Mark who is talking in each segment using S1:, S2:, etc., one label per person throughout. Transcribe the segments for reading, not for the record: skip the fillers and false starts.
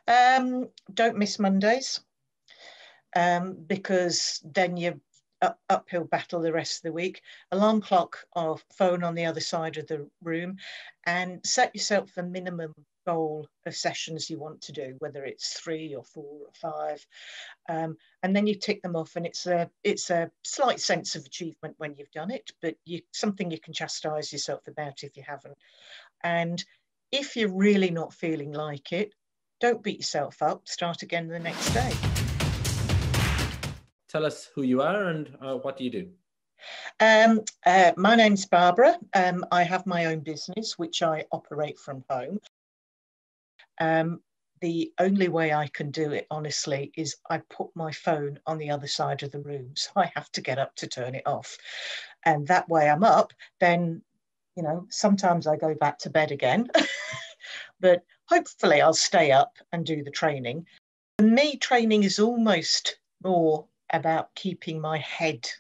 S1: Don't miss Mondays, because then you're uphill battle the rest of the week. Alarm clock or phone on the other side of the room, and set yourself a minimum goal of sessions you want to do, whether it's 3 or 4 or 5, and then you tick them off, and it's a slight sense of achievement when you've done it, but something you can chastise yourself about if you haven't. And if you're really not feeling like it, don't beat yourself up. Start again the next day.
S2: Tell us who you are and what do you do?
S1: My name's Barbara. I have my own business, which I operate from home. The only way I can do it, honestly, is I put my phone on the other side of the room. So I have to get up to turn it off. And that way I'm up, then, you know, sometimes I go back to bed again. But hopefully I'll stay up and do the training. For me, training is almost more about keeping my head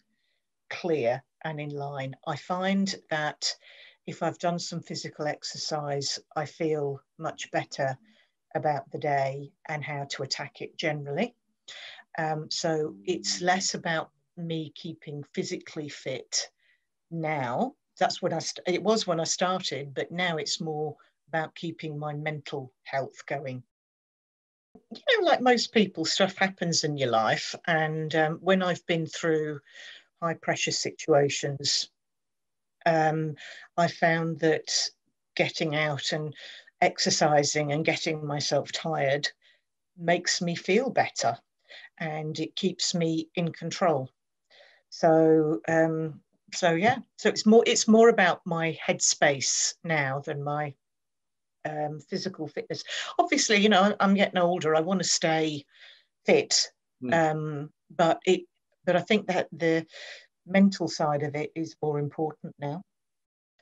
S1: clear and in line. I find that if I've done some physical exercise, I feel much better about the day and how to attack it generally. So it's less about me keeping physically fit now. That's what it was when I started, but now it's more about keeping my mental health going. You know, like most people, stuff happens in your life. And when I've been through high pressure situations, I found that getting out and exercising and getting myself tired makes me feel better, and it keeps me in control. So yeah, so it's more about my headspace now than my physical fitness. Obviously, you know, I'm getting older. I want to stay fit, but I think that the mental side of it is more important now.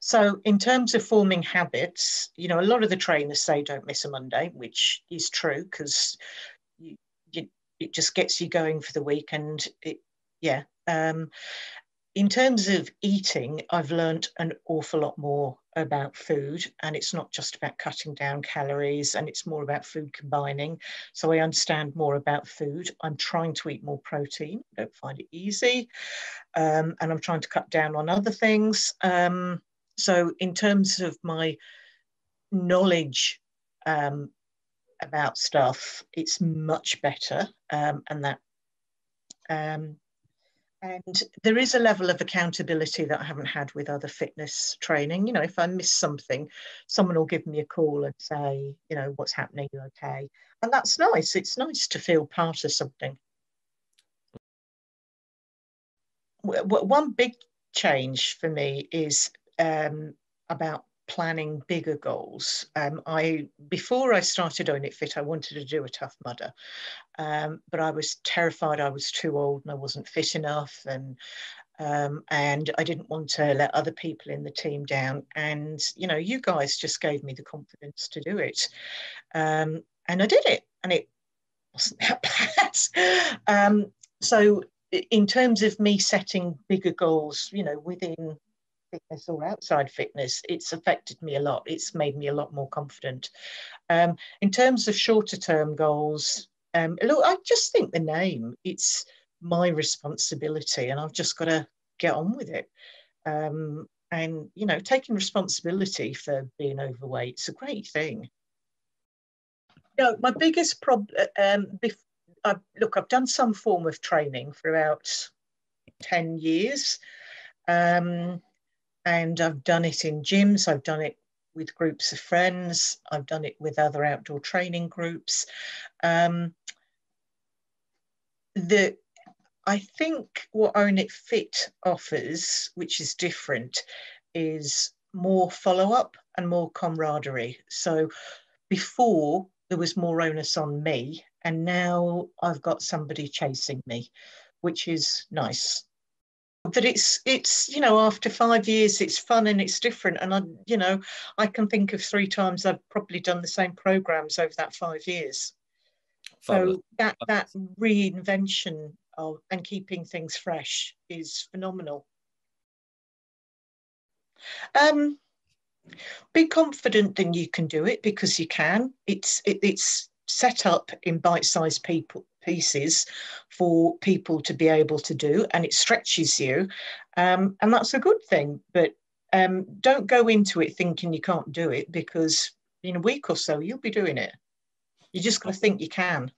S1: So in terms of forming habits, you know, a lot of the trainers say don't miss a Monday, which is true, because it just gets you going for the week. And in terms of eating, I've learned an awful lot more about food, and it's not just about cutting down calories, and it's more about food combining. So I understand more about food. I'm trying to eat more protein. I don't find it easy. And I'm trying to cut down on other things. So in terms of my knowledge about stuff, it's much better. And there is a level of accountability that I haven't had with other fitness training. You know, if I miss something, someone will give me a call and say, you know, what's happening, you okay? And that's nice. It's nice to feel part of something. One big change for me is about planning bigger goals. Before I started Own It Fit, I wanted to do a Tough Mudder, but I was terrified I was too old and I wasn't fit enough, and I didn't want to let other people in the team down. And you know, you guys just gave me the confidence to do it, and I did it, and it wasn't that bad. So in terms of me setting bigger goals, you know, within fitness or outside fitness, it's affected me a lot. It's made me a lot more confident. In terms of shorter term goals, look, I just think the name, it's my responsibility, and I've just got to get on with it. And, you know, taking responsibility for being overweight, it's a great thing. You know, my biggest problem, look, I've done some form of training for about 10 years. And I've done it in gyms. I've done it with groups of friends. I've done it with other outdoor training groups. I think what Own It Fit offers, which is different, is more follow-up and more camaraderie. So before, there was more onus on me, and now I've got somebody chasing me, which is nice. That it's you know, after 5 years, it's fun and it's different, and you know, I can think of 3 times I've probably done the same programs over that 5 years. Fabulous. So that reinvention and keeping things fresh is phenomenal. Be confident that you can do it, because you can. It's set up in bite-sized pieces for people to be able to do, and it stretches you, and that's a good thing. But don't go into it thinking you can't do it, because in a week or so you'll be doing it. You just got to think you can.